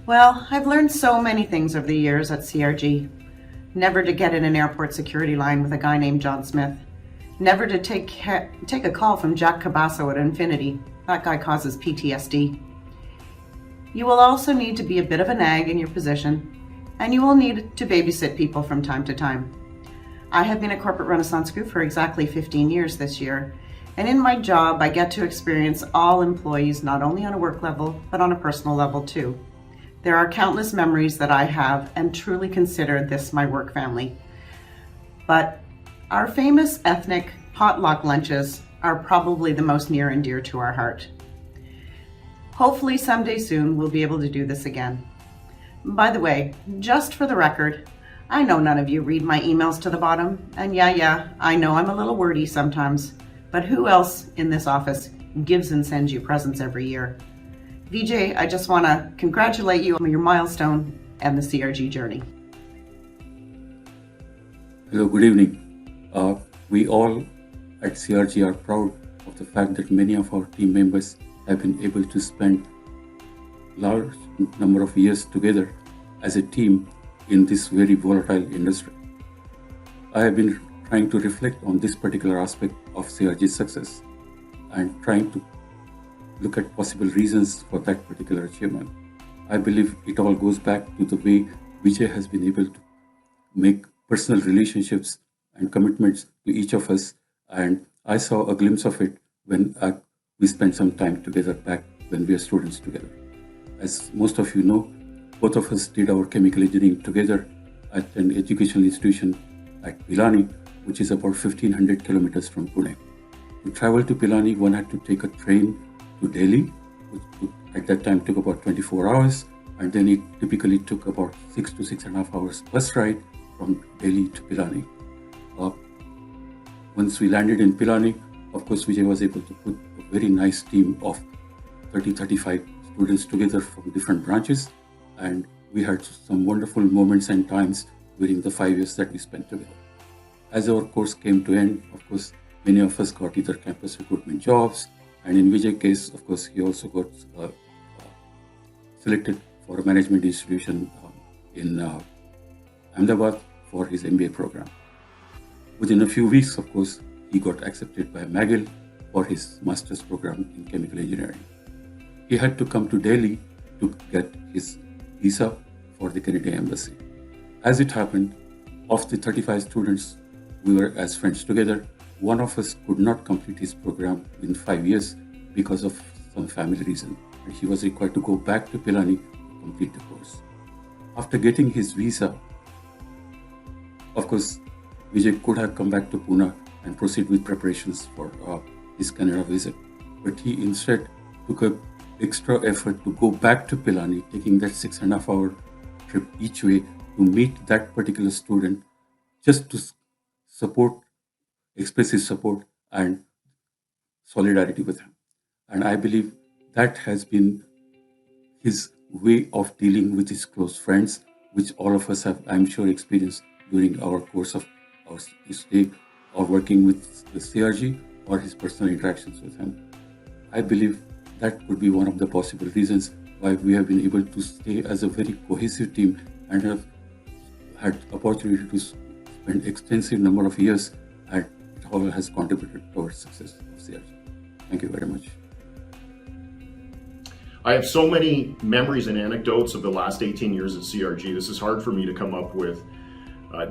Well, I've learned so many things over the years at CRG. Never to get in an airport security line with a guy named John Smith. Never to take a call from Jack Cabasso at Infinity. That guy causes PTSD. You will also need to be a bit of a nag in your position, and you will need to babysit people from time to time. I have been at Corporate Renaissance Group for exactly 15 years this year, and in my job I get to experience all employees not only on a work level, but on a personal level too. There are countless memories that I have and truly consider this my work family. But our famous ethnic potluck lunches are probably the most near and dear to our heart. Hopefully someday soon we'll be able to do this again. By the way, just for the record, I know none of you read my emails to the bottom, and yeah, I know I'm a little wordy sometimes, but who else in this office gives and sends you presents every year? VJ, I just want to congratulate you on your milestone and the CRG journey. Hello, good evening. We all at CRG are proud of the fact that many of our team members have been able to spend large number of years together as a team in this very volatile industry. I have been trying to reflect on this particular aspect of CRG's success and trying to look at possible reasons for that particular achievement. I believe it all goes back to the way Vijay has been able to make personal relationships and commitments to each of us, and I saw a glimpse of it when we spent some time together back when we were students together. As most of you know, both of us did our chemical engineering together at an educational institution at Pilani, which is about 1500 kilometers from Pune. To travel to Pilani, one had to take a train to Delhi, which at that time took about 24 hours, and then it typically took about 6 to 6.5 hours bus ride from Delhi to Pilani. Once we landed in Pilani, of course, Vijay was able to put a very nice team of 30-35 students together from different branches, and we had some wonderful moments and times during the 5 years that we spent together. As our course came to end, of course, many of us got either campus recruitment jobs, and in Vijay's case, of course, he also got selected for a management institution in Ahmedabad for his MBA program. Within a few weeks, of course, he got accepted by McGill for his master's program in chemical engineering. He had to come to Delhi to get his visa for the Canadian embassy. As it happened, of the 35 students we were as friends together, one of us could not complete his program in 5 years because of some family reason, and he was required to go back to Pilani to complete the course. After getting his visa, of course, Vijay could have come back to Pune and proceed with preparations for his Canada visit, but he instead took an extra effort to go back to Pilani, taking that 6.5 hour trip each way to meet that particular student, just to express his support and solidarity with him. And I believe that has been his way of dealing with his close friends, which all of us have, I'm sure, experienced during our course of our stay or working with the CRG or his personal interactions with him. I believe that could be one of the possible reasons why we have been able to stay as a very cohesive team and have had opportunity to spend extensive number of years, and it all has contributed towards success of CRG. Thank you very much. I have so many memories and anecdotes of the last 18 years at CRG. This is hard for me to come up with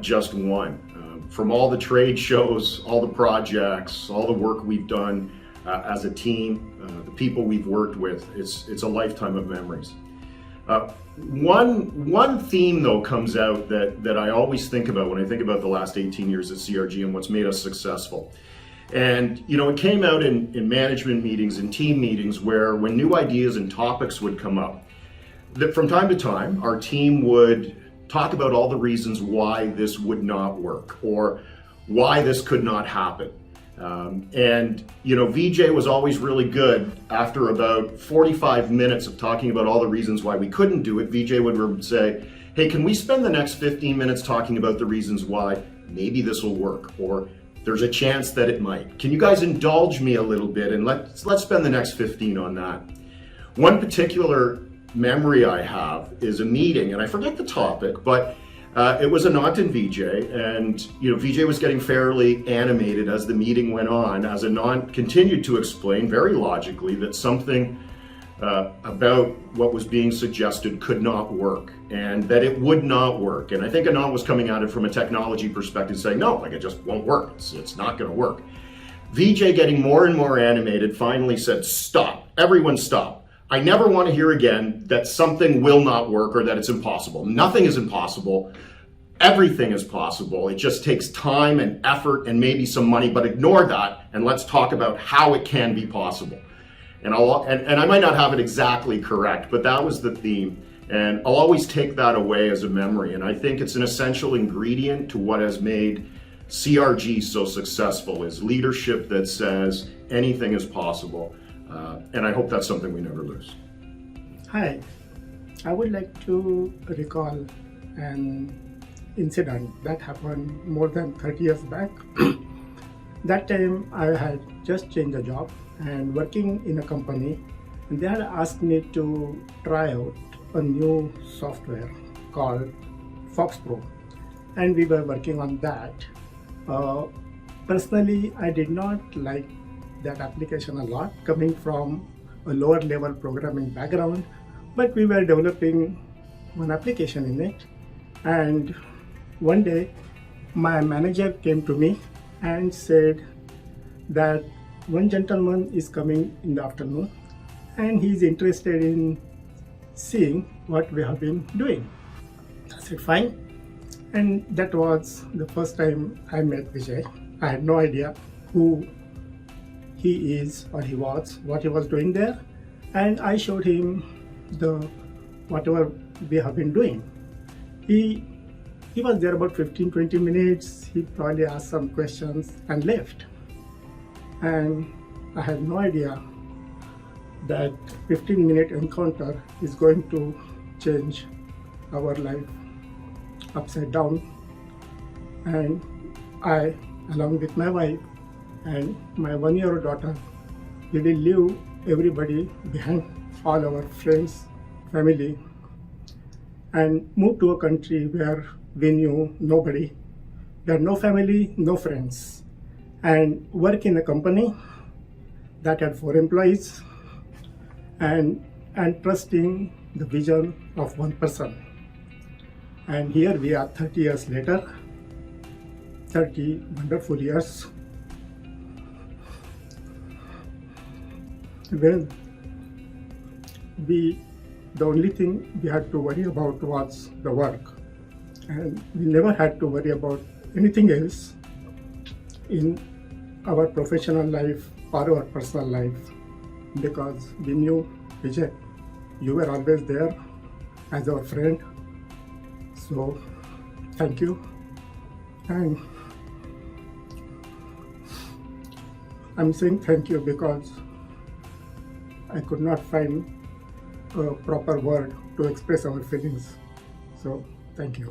just one. From all the trade shows, all the projects, all the work we've done as a team, the people we've worked with, it's a lifetime of memories. One theme though comes out that I always think about when I think about the last 18 years at CRG and what's made us successful. And it came out in management meetings and team meetings where when new ideas and topics would come up, that from time to time our team would talk about all the reasons why this would not work or why this could not happen. VJ was always really good. After about 45 minutes of talking about all the reasons why we couldn't do it, VJ would say, hey, can we spend the next 15 minutes talking about the reasons why maybe this will work, or there's a chance that it might. Can you guys indulge me a little bit and let's spend the next 15 on that. One particular memory I have is a meeting, and I forget the topic, but it was Anant and VJ, and VJ was getting fairly animated as the meeting went on, as Anant continued to explain very logically that something about what was being suggested could not work, and that it would not work. And I think Anant was coming at it from a technology perspective, saying, no, like, it just won't work. It's not going to work. VJ, getting more and more animated, finally said, stop. Everyone stop. I never want to hear again that something will not work or that it's impossible. Nothing is impossible. Everything is possible. It just takes time and effort and maybe some money, but ignore that and let's talk about how it can be possible. And I might not have it exactly correct, but that was the theme. And I'll always take that away as a memory. And I think it's an essential ingredient to what has made CRG so successful, is leadership that says anything is possible. And I hope that's something we never lose. Hi, I would like to recall an incident that happened more than 30 years back. That time I had just changed a job and working in a company, and they had asked me to try out a new software called Fox Pro, and we were working on that. Personally, I did not like that application a lot, coming from a lower level programming background, but we were developing one application in it. And one day my manager came to me and said that one gentleman is coming in the afternoon and he's interested in seeing what we have been doing. I said fine, and that was the first time I met Vijay. I had no idea who he is or he was, what he was doing there, and I showed him whatever we have been doing. He was there about 15-20 minutes. He probably asked some questions and left. And I had no idea that 15-minute encounter is going to change our life upside down. And I, along with my wife and my 1-year-old daughter, we will leave everybody behind, all our friends, family, and move to a country where we knew nobody. We had no family, no friends, and work in a company that had 4 employees and trusting the vision of one person. And here we are 30 years later, 30 wonderful years. Well, the only thing we had to worry about was the work, and we never had to worry about anything else in our professional life or our personal life, because we knew, Vijay, you were always there as our friend. So thank you. And I'm saying thank you because I could not find a proper word to express our feelings. So thank you.